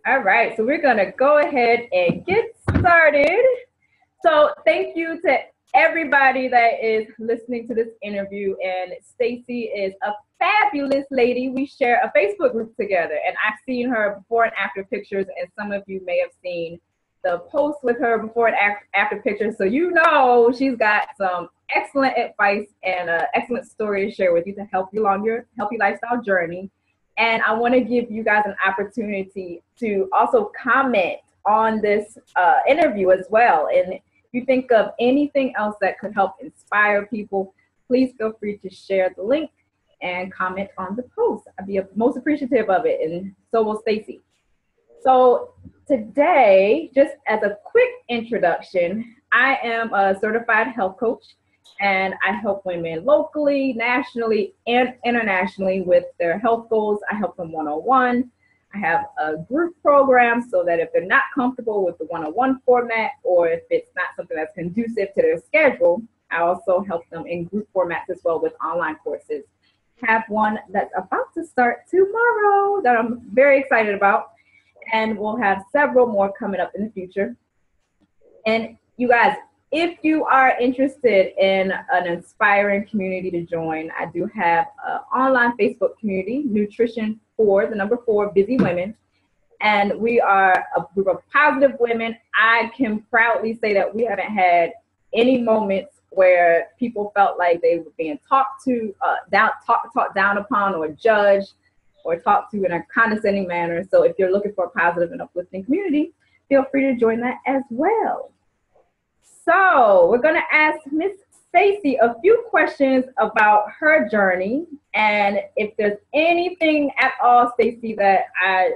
All right, so we're going to go ahead and get started. So thank you to everybody that is listening to this interview. And Stacie is a fabulous lady. We share a Facebook group together, and I've seen her before and after pictures, and some of you may have seen the post with her before and after pictures. So you know she's got some excellent advice and an excellent story to share with you to help you along your healthy lifestyle journey. And I want to give you guys an opportunity to also comment on this interview as well. And if you think of anything else that could help inspire people, please feel free to share the link and comment on the post. I'd be most appreciative of it, and so will Stacie. So today, just as a quick introduction, I am a certified health coach, and I help women locally, nationally, and internationally with their health goals. I help them one-on-one. I have a group program so that if they're not comfortable with the one-on-one format, or if it's not something that's conducive to their schedule, I also help them in group formats as well with online courses. Have one that's about to start tomorrow that I'm very excited about, and we'll have several more coming up in the future. And you guys, if you are interested in an inspiring community to join, I do have an online Facebook community, Nutrition for the number 4 Busy Women. And we are a group of positive women. I can proudly say that we haven't had any moments where people felt like they were being talked down upon or judged or talked to in a condescending manner. So if you're looking for a positive and uplifting community, feel free to join that as well. So we're going to ask Miss Stacie a few questions about her journey. And if there's anything at all, Stacie, that I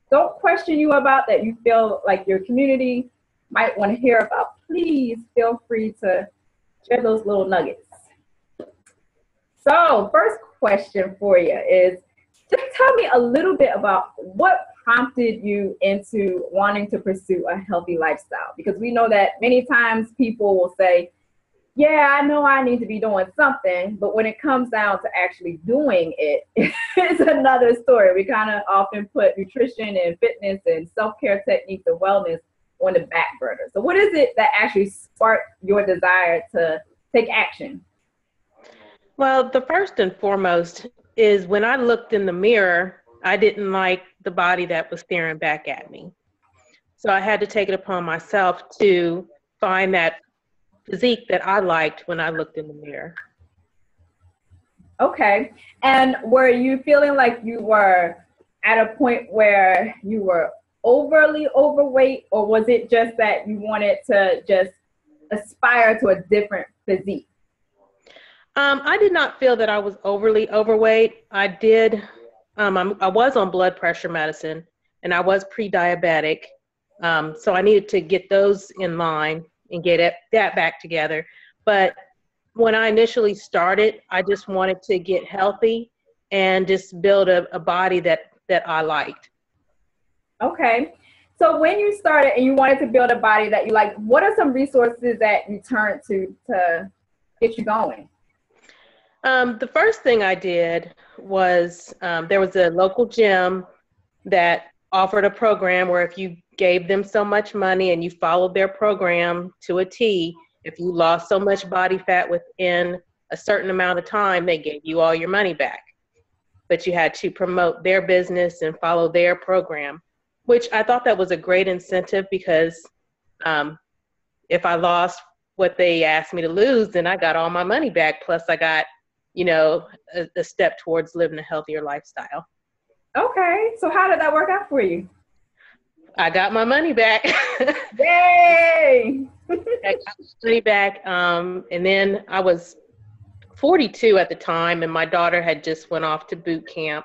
don't question you about, that you feel like your community might want to hear about, please feel free to share those little nuggets. So first question for you is, just tell me a little bit about what prompted you into wanting to pursue a healthy lifestyle, because we know that many times people will say, yeah, I know I need to be doing something, but when it comes down to actually doing it, it's another story. We kind of often put nutrition and fitness and self-care techniques and wellness on the back burner. So what is it that actually sparked your desire to take action? Well, the first and foremost is when I looked in the mirror, I didn't like the body that was staring back at me. So I had to take it upon myself to find that physique that I liked when I looked in the mirror. Okay. And were you feeling like you were at a point where you were overly overweight, or was it just that you wanted to just aspire to a different physique? I did not feel that I was overly overweight. I was on blood pressure medicine, and I was pre-diabetic. So I needed to get those in line and get that back together. But when I initially started, I just wanted to get healthy and just build a body that I liked. Okay. So when you started and you wanted to build a body that you like, what are some resources that you turned to get you going? The first thing I did was there was a local gym that offered a program where if you gave them so much money and you followed their program to a T, if you lost so much body fat within a certain amount of time, they gave you all your money back. But you had to promote their business and follow their program, which I thought that was a great incentive, because if I lost what they asked me to lose, then I got all my money back. Plus I got, a step towards living a healthier lifestyle. Okay. So how did that work out for you? I got my money back. Yay! I got my money back. And then I was 42 at the time, and my daughter had just went off to boot camp.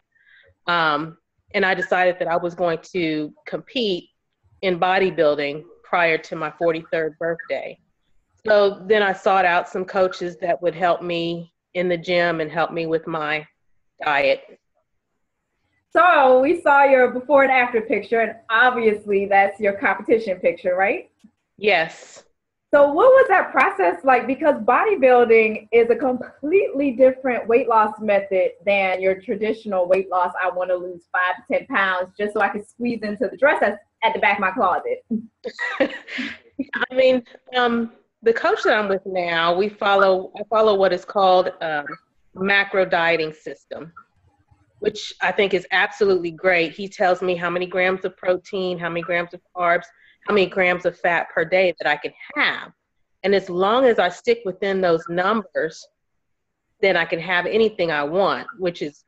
And I decided that I was going to compete in bodybuilding prior to my 43rd birthday. So then I sought out some coaches that would help me in the gym and help me with my diet. So we saw your before and after picture, and obviously that's your competition picture, right? Yes. So what was that process like? Because bodybuilding is a completely different weight loss method than your traditional weight loss. I want to lose 5 to 10 pounds just so I can squeeze into the dress that's at the back of my closet. I mean, the coach that I'm with now, I follow what is called macro dieting system, which I think is absolutely great. He tells me how many grams of protein, how many grams of carbs, how many grams of fat per day that I can have. And as long as I stick within those numbers, then I can have anything I want, which is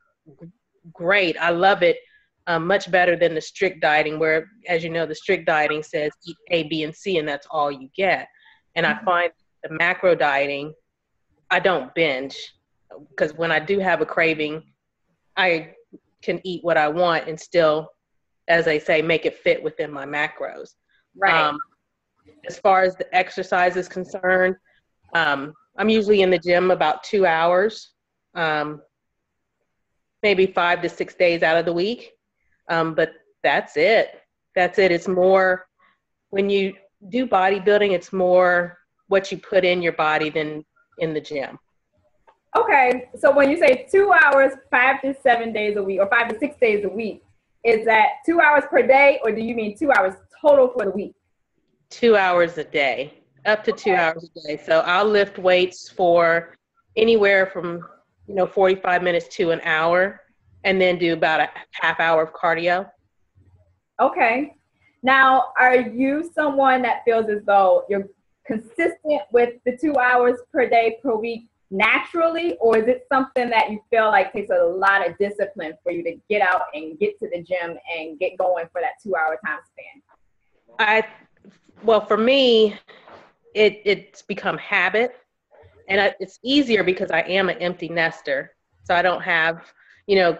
great. I love it much better than the strict dieting where, as you know, the strict dieting says eat A, B, and C, and that's all you get. And I find the macro dieting, I don't binge because when I do have a craving, I can eat what I want and still, as they say, make it fit within my macros. Right. As far as the exercise is concerned, I'm usually in the gym about 2 hours, maybe 5 to 6 days out of the week. But that's it. That's it. It's more, when you do bodybuilding, it's more what you put in your body than in the gym. Okay. So when you say 2 hours, 5 to 7 days a week, or 5 to 6 days a week, is that 2 hours per day, or do you mean 2 hours total for the week? 2 hours a day, up to 2 hours a day. So I'll lift weights for anywhere from, 45 minutes to an hour, and then do about a half hour of cardio. Okay. Now, are you someone that feels as though you're consistent with the 2 hours per day per week naturally, or is it something that you feel like takes a lot of discipline for you to get out and get to the gym and get going for that 2 hour time span? Well, for me, it's become habit, and it's easier because I am an empty nester, so I don't have,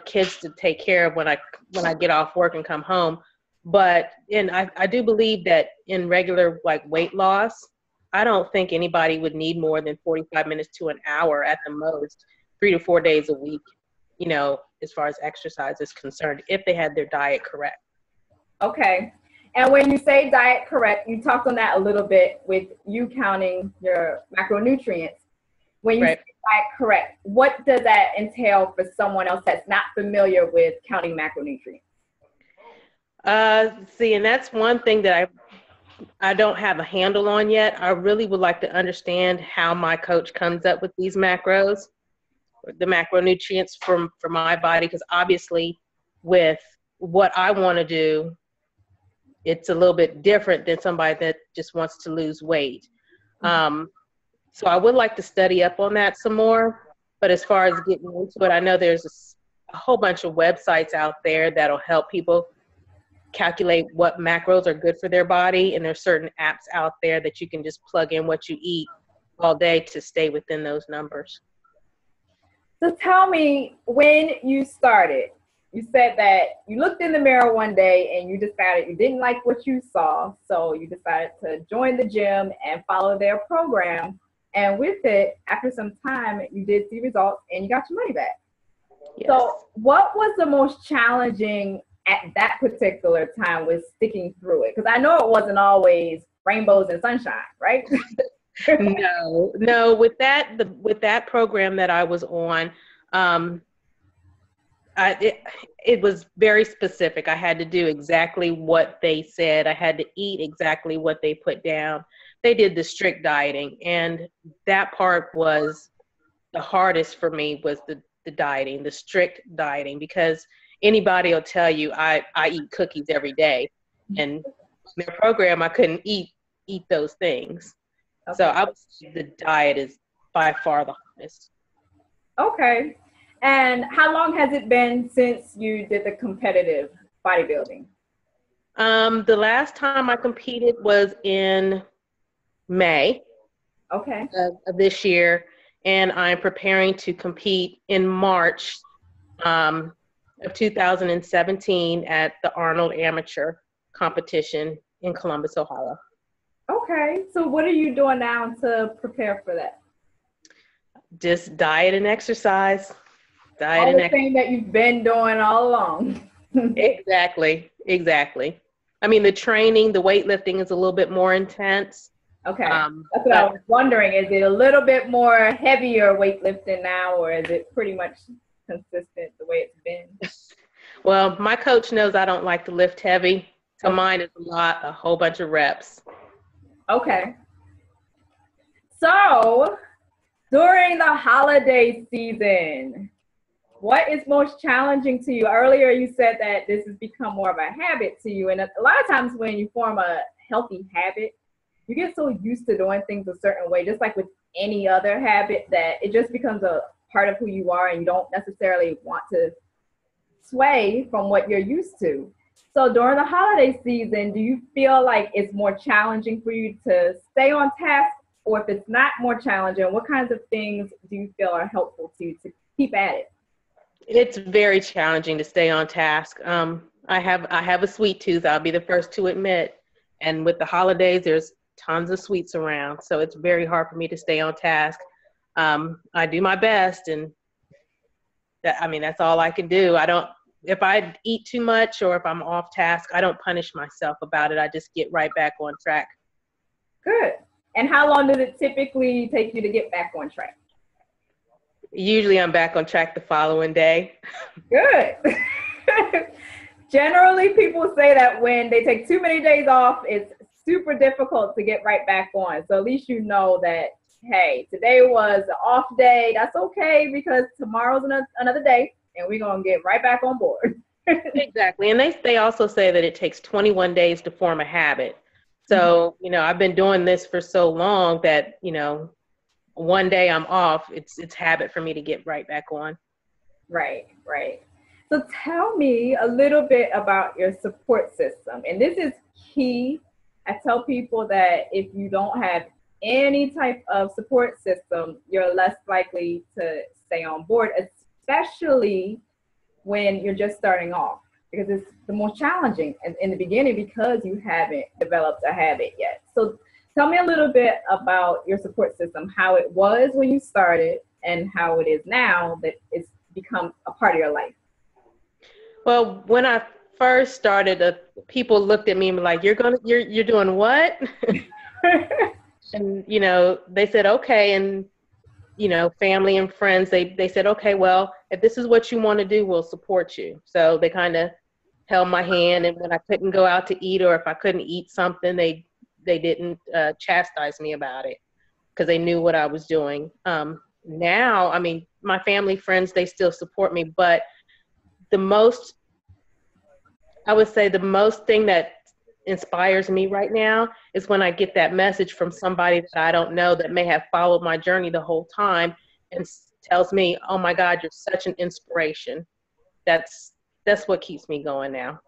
kids to take care of when I get off work and come home. But I do believe that in regular like weight loss, I don't think anybody would need more than 45 minutes to an hour at the most, 3 to 4 days a week, as far as exercise is concerned, if they had their diet correct. Okay. And when you say diet correct, you talked on that a little bit with you counting your macronutrients. When you say diet correct, what does that entail for someone else that's not familiar with counting macronutrients? See, and that's one thing that I don't have a handle on yet. I really would like to understand how my coach comes up with these macros, the macronutrients for my body, because obviously with what I want to do, it's a little bit different than somebody that just wants to lose weight. So I would like to study up on that some more. But as far as getting into it, I know there's a whole bunch of websites out there that'll help people calculate what macros are good for their body. And there's certain apps out there that you can just plug in what you eat all day to stay within those numbers. So tell me, when you started, you said that you looked in the mirror one day and you decided you didn't like what you saw. So you decided to join the gym and follow their program. And with it, after some time, you did see results and you got your money back. Yes. So what was the most challenging at that particular time with sticking through it? Because I know it wasn't always rainbows and sunshine, right? No. With that program that I was on, it was very specific. I had to do exactly what they said. I had to eat exactly what they put down. They did the strict dieting, and that part was the hardest for me, was the dieting, the strict dieting, because anybody will tell you I eat cookies every day, and in their program I couldn't eat those things. Okay. So the diet is by far the hardest. Okay. And how long has it been since you did the competitive bodybuilding? The last time I competed was in May of this year, and I'm preparing to compete in March of 2017 at the Arnold Amateur competition in Columbus, Ohio. Okay, so what are you doing now to prepare for that? Just diet and exercise. All the thing that you've been doing all along. Exactly. I mean, the training, the weightlifting is a little bit more intense, Okay. Um, That's what I but was wondering. Is it a little bit more heavier weightlifting now, or is it pretty much consistent the way it's been? well, my coach knows I don't like to lift heavy, so Okay. mine is a whole bunch of reps. Okay. So, during the holiday season, what is most challenging to you? Earlier, you said that this has become more of a habit to you. And a lot of times when you form a healthy habit, you get so used to doing things a certain way, just like with any other habit, that it just becomes a part of who you are and you don't necessarily want to sway from what you're used to. So during the holiday season, do you feel like it's more challenging for you to stay on task? Or if it's not more challenging, what kinds of things do you feel are helpful to you to keep at it? It's very challenging to stay on task. I have a sweet tooth. I'll be the first to admit. And with the holidays, there's tons of sweets around, so it's very hard for me to stay on task. I do my best, and that's all I can do. If I eat too much or if I'm off task, I don't punish myself about it. I just get right back on track. Good. And how long does it typically take you to get back on track? Usually I'm back on track the following day. Good. Generally, people say that when they take too many days off, it's super difficult to get right back on. So at least you know that, hey, today was an off day. That's okay, because tomorrow's another day and we're going to get right back on board. Exactly. And they also say that it takes 21 days to form a habit. So, I've been doing this for so long that, one day I'm off, it's habit for me to get right back on. Right. So tell me a little bit about your support system. And this is key. I tell people that if you don't have any type of support system, you're less likely to stay on board, especially when you're just starting off, because it's the most challenging in the beginning because you haven't developed a habit yet. So tell me a little bit about your support system, how it was when you started and how it is now that it's become a part of your life. Well, when I first started, people looked at me and were like, you're doing what? And, they said, okay. And, family and friends, they said, okay, well, if this is what you want to do, we'll support you. So they kind of held my hand. And when I couldn't go out to eat, or if I couldn't eat something, they didn't chastise me about it because they knew what I was doing. Now, my family, friends, they still support me, but I would say the most thing that inspires me right now is when I get that message from somebody that I don't know that may have followed my journey the whole time and tells me, oh my God, you're such an inspiration. That's what keeps me going now.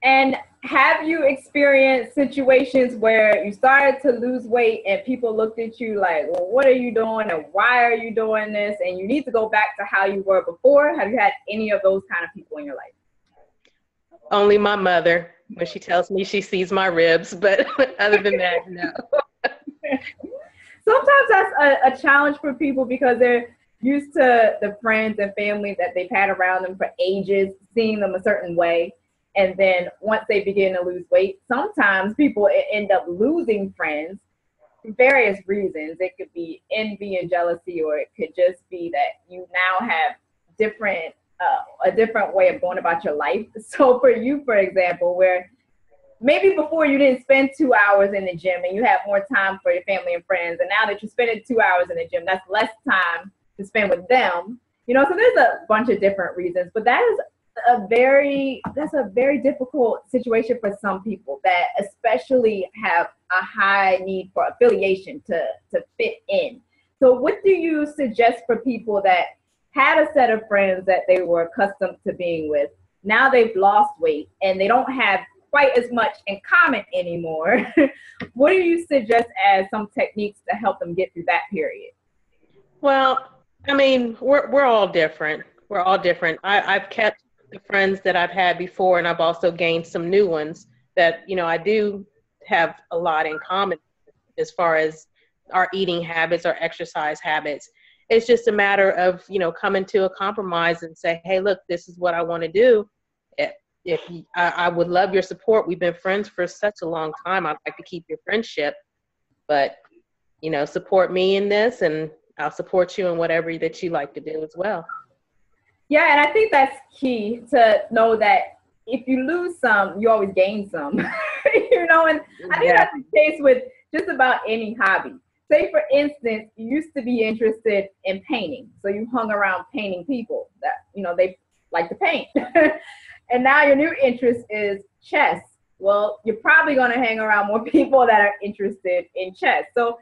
And have you experienced situations where you started to lose weight and people looked at you like, well, what are you doing and why are you doing this? And you need to go back to how you were before? Have you had any of those kind of people in your life? Only my mother, when she tells me she sees my ribs, but other than that, no. Sometimes that's a challenge for people because they're used to the friends and family that they've had around them for ages, seeing them a certain way. And then once they begin to lose weight, sometimes people end up losing friends for various reasons. It could be envy and jealousy, or it could just be that you now have a different way of going about your life. So for you, for example, where maybe before you didn't spend 2 hours in the gym and you have more time for your family and friends, and now that you're spending 2 hours in the gym, that's less time to spend with them. So there's a bunch of different reasons, but that's a very difficult situation for some people that especially have a high need for affiliation to fit in. So what do you suggest for people that had a set of friends that they were accustomed to being with? Now they've lost weight and they don't have quite as much in common anymore. What do you suggest as some techniques to help them get through that period? Well, we're all different. We're all different. I've kept the friends that I've had before, and I've also gained some new ones that, I do have a lot in common as far as our eating habits, our exercise habits. It's just a matter of, coming to a compromise and say, hey, look, this is what I want to do. I would love your support. We've been friends for such a long time. I'd like to keep your friendship. but, you know, support me in this, and I'll support you in whatever that you like to do as well. Yeah, and I think that's key to know that if you lose some, you always gain some. You know, and I think that's the case with just about any hobby. Say, for instance, you used to be interested in painting, so you hung around painting people that, you know, they like to paint. And now your new interest is chess. Well, you're probably going to hang around more people that are interested in chess. So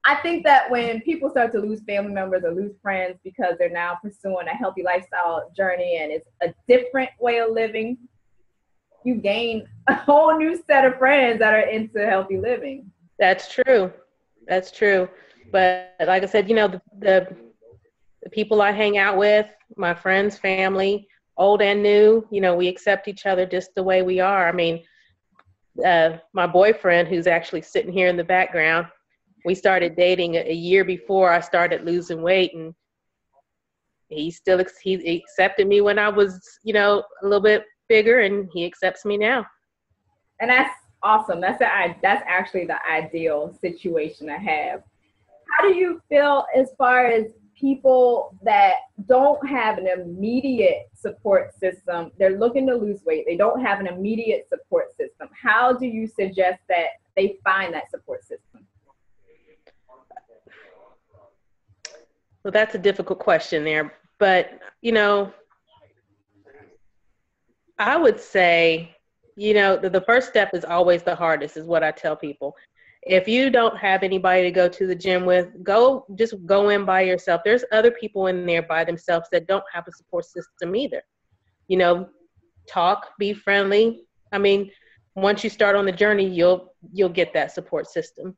I think that when people start to lose family members or lose friends because they're now pursuing a healthy lifestyle journey and it's a different way of living, you gain a whole new set of friends that are into healthy living. That's true. That's true. But like I said, you know, the people I hang out with, my friends, family, old and new, you know, we accept each other just the way we are. I mean, my boyfriend, who's actually sitting here in the background, we started dating a year before I started losing weight, and he accepted me when I was, you know, a little bit bigger, and he accepts me now. And that's awesome. That's actually the ideal situation to have. How do you feel as far as people that don't have an immediate support system? They're looking to lose weight. They don't have an immediate support system. How do you suggest that they find that support system? Well, that's a difficult question there. But, you know, I would say, you know, the first step is always the hardest, is what I tell people. If you don't have anybody to go to the gym with, just go in by yourself. There's other people in there by themselves that don't have a support system either. You know, talk, be friendly. I mean, once you start on the journey, you'll get that support system.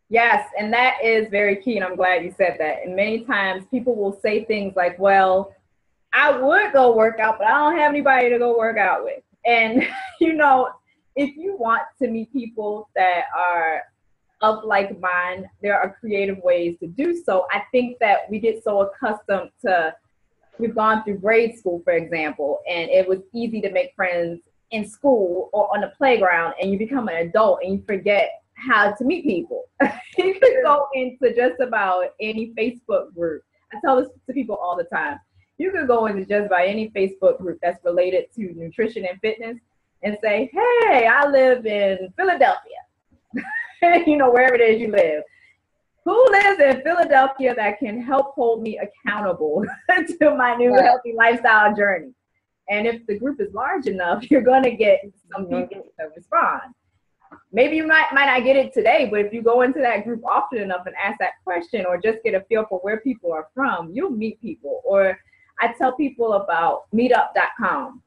Yes, and that is very key, and I'm glad you said that. And many times people will say things like, well, I would go work out, but I don't have anybody to go work out with. And, you know, if you want to meet people that are of like mind, there are creative ways to do so. I think that we get so accustomed to, we've gone through grade school, for example, and it was easy to make friends in school or on the playground, and you become an adult and you forget how to meet people. You could go into just about any Facebook group. I tell this to people all the time. You could go into just about any Facebook group that's related to nutrition and fitness and say, hey, I live in Philadelphia. You know, wherever it is you live. Who lives in Philadelphia that can help hold me accountable to my new healthy lifestyle journey? And if the group is large enough, you're going to get some people to respond. Maybe you might not get it today, but if you go into that group often enough and ask that question, or just get a feel for where people are from, you'll meet people. Or I tell people about meetup.com.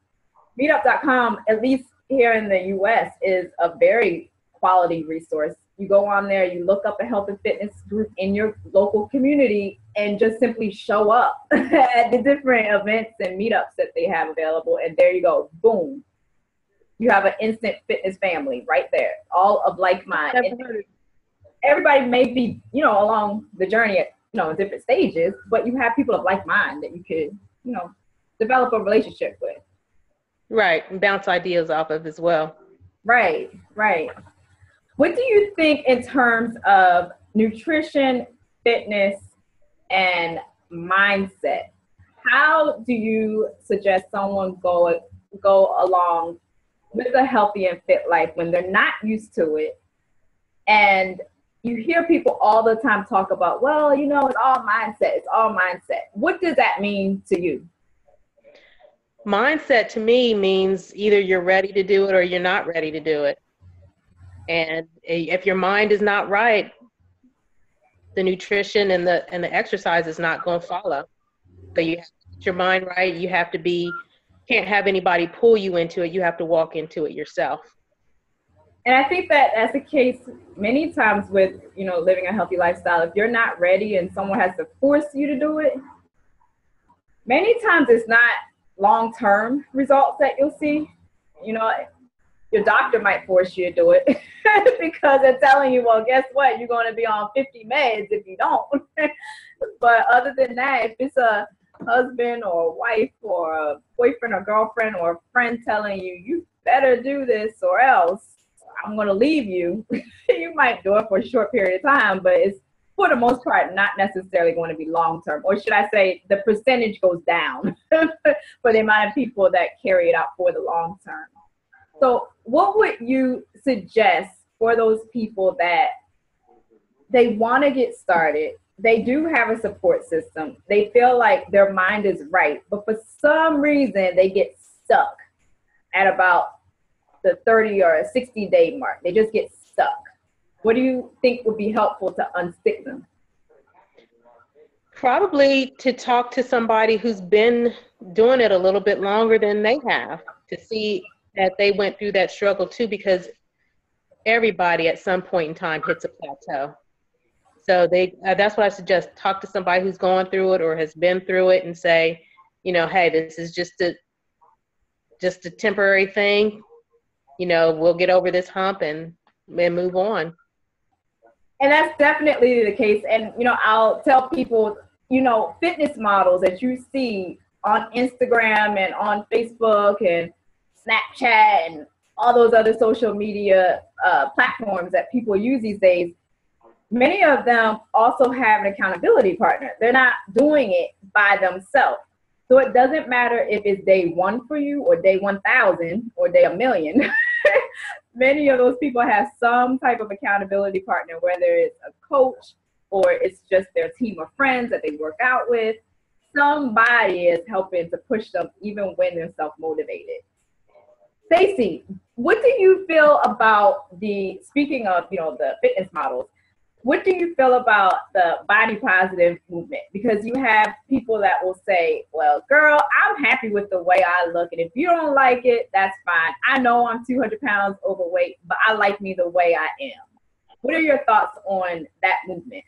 Meetup.com, at least here in the US, is a very quality resource. You go on there, you look up a health and fitness group in your local community, and just simply show up at the different events and meetups that they have available. And there you go, boom. You have an instant fitness family right there, all of like mind. Everybody may be, you know, along the journey at, you know, different stages, but you have people of like mind that you could, you know, develop a relationship with. Right, and bounce ideas off of as well. Right, right. What do you think in terms of nutrition, fitness, and mindset? How do you suggest someone go along with a healthy and fit life when they're not used to it? And you hear people all the time talk about, well, you know, it's all mindset. It's all mindset. What does that mean to you? Mindset to me means either you're ready to do it or you're not ready to do it. And if your mind is not right, the nutrition and the exercise is not going to follow. So you have to get your mind right. You have to can't have anybody pull you into it. You have to walk into it yourself. And I think that that's the case many times with, you know, living a healthy lifestyle. If you're not ready and someone has to force you to do it, many times it's not long-term results that you'll see. You know, your doctor might force you to do it because they're telling you, well, guess what? You're going to be on 50 meds if you don't. But other than that, if it's a husband or a wife or a boyfriend or girlfriend or a friend telling you, you better do this or else, I'm going to leave you, you might do it for a short period of time, but it's for the most part not necessarily going to be long term. Or should I say the percentage goes down for the amount of people that carry it out for the long term. So what would you suggest for those people that they want to get started? They do have a support system. They feel like their mind is right, but for some reason they get stuck at about the 30 or 60-day mark. They just get stuck. What do you think would be helpful to unstick them? Probably to talk to somebody who's been doing it a little bit longer than they have, to see that they went through that struggle too, because everybody at some point in time hits a plateau. So that's what I suggest. Talk to somebody who's going through it or has been through it and say, you know, hey, this is just a temporary thing. You know, we'll get over this hump and move on. And that's definitely the case. And, you know, I'll tell people, you know, fitness models that you see on Instagram and on Facebook and Snapchat and all those other social media platforms that people use these days, many of them also have an accountability partner. They're not doing it by themselves. So it doesn't matter if it's day 1 for you or day 1,000 or day 1,000,000. Many of those people have some type of accountability partner, whether it's a coach or it's just their team of friends that they work out with. Somebody is helping to push them even when they're self-motivated. Stacie, what do you feel about speaking of, you know, the fitness models, what do you feel about the body positive movement? Because you have people that will say, well, girl, I'm happy with the way I look. And if you don't like it, that's fine. I know I'm 200 pounds overweight, but I like me the way I am. What are your thoughts on that movement?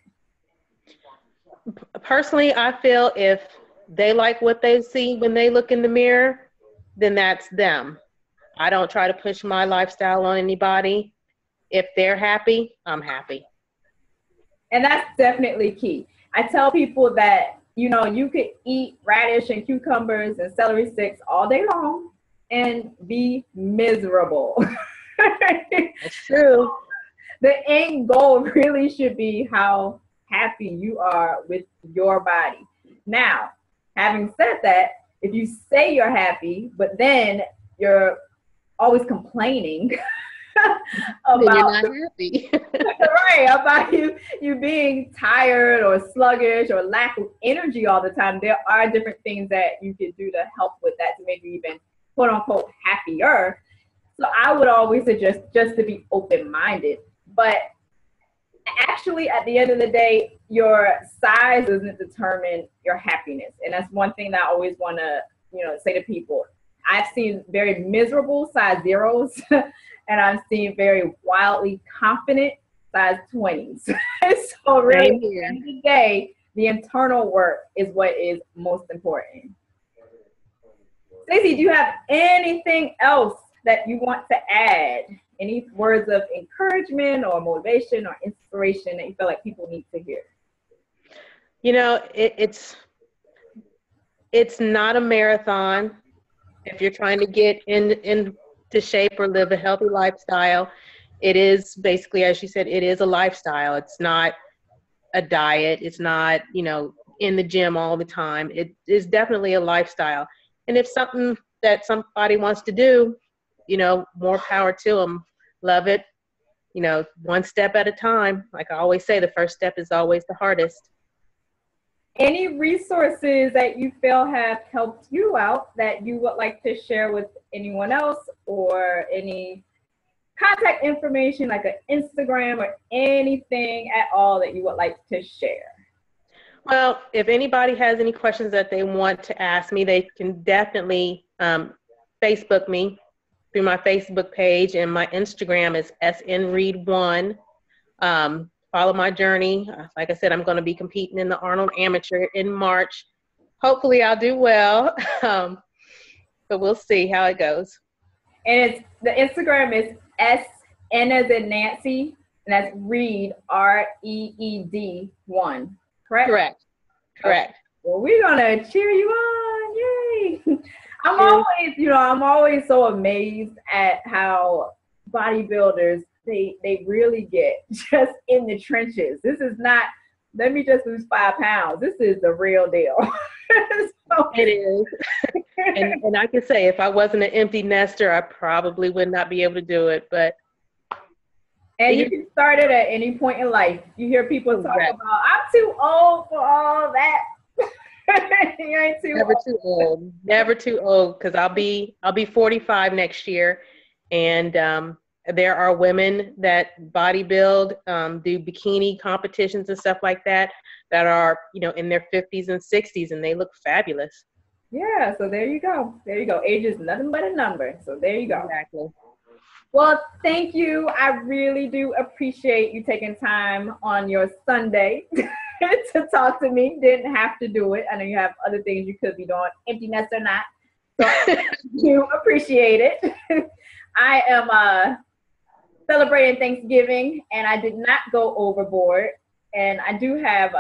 Personally, I feel if they like what they see when they look in the mirror, then that's them. I don't try to push my lifestyle on anybody. If they're happy, I'm happy. And that's definitely key. I tell people that, you know, you could eat radish and cucumbers and celery sticks all day long and be miserable. That's true. The end goal really should be how happy you are with your body. Now, having said that, if you say you're happy, but then you're always complaining about you're not happy. right, about you being tired or sluggish or lack of energy all the time, there are different things that you can do to help with that to make you even quote unquote happier. So I would always suggest just to be open-minded. But actually, at the end of the day, your size doesn't determine your happiness. And that's one thing that I always want to, you know, say to people. I've seen very miserable size 0s, and I've seen very wildly confident size 20s. So really, at the end of the day, the internal work is what is most important. Stacie, do you have anything else that you want to add? Any words of encouragement or motivation or inspiration that you feel like people need to hear? You know, it's not a marathon. If you're trying to get into shape or live a healthy lifestyle, it is basically, as you said, it is a lifestyle. It's not a diet. It's not, you know, in the gym all the time. It is definitely a lifestyle. And if something that somebody wants to do, you know, more power to them. Love it. You know, one step at a time. Like I always say, the first step is always the hardest. Any resources that you feel have helped you out that you would like to share with anyone else, or any contact information like an Instagram or anything at all that you would like to share? Well, if anybody has any questions that they want to ask me, they can definitely Facebook me through my Facebook page, and my Instagram is snreed1. Follow my journey. Like I said, I'm going to be competing in the Arnold Amateur in March. Hopefully I'll do well, but we'll see how it goes. And the Instagram is SN as in Nancy, and that's Reed, REED 1, correct? Correct. Okay. Well, we're going to cheer you on. Yay. I'm always so amazed at how bodybuilders, they really get just in the trenches. This is not, let me just lose 5 pounds. This is the real deal. So, it is. And I can say, if I wasn't an empty nester, I probably would not be able to do it. But you can start it at any point in life. You hear people talk about, I'm too old for all that. You ain't too never old. too old. Never too old, because I'll be 45 next year, and there are women that bodybuild, do bikini competitions and stuff like that are, in their 50s and 60s, and they look fabulous. Yeah, so there you go. There you go. Age is nothing but a number. So there you go. Exactly. Well, thank you. I really do appreciate you taking time on your Sunday to talk to me. Didn't have to do it. I know you have other things you could be doing, empty nest or not. So I do appreciate it. I am celebrating Thanksgiving, and I did not go overboard. And I do have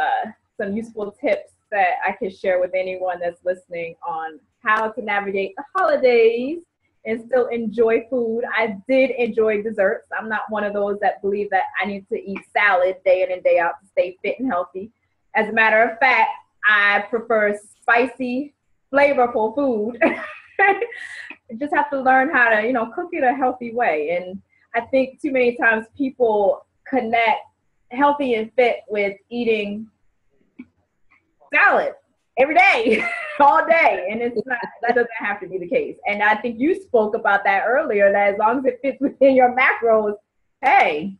some useful tips that I can share with anyone that's listening on how to navigate the holidays and still enjoy food. I did enjoy desserts. I'm not one of those that believe that I need to eat salad day in and day out to stay fit and healthy. As a matter of fact, I prefer spicy, flavorful food. You just have to learn how to, cook it a healthy way. And I think too many times people connect healthy and fit with eating salad every day, all day. And it's not, that doesn't have to be the case. And I think you spoke about that earlier, that as long as it fits within your macros, hey,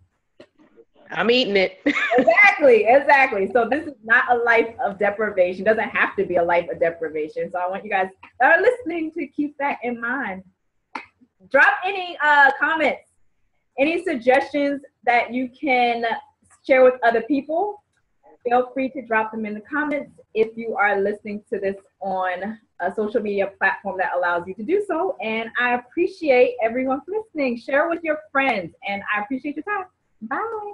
I'm eating it. Exactly. So this is not a life of deprivation. Doesn't have to be a life of deprivation. So I want you guys that are listening to keep that in mind. Drop any comments, any suggestions that you can share with other people. Feel free to drop them in the comments if you are listening to this on a social media platform that allows you to do so. And I appreciate everyone for listening. Share with your friends, and I appreciate your time. Bye.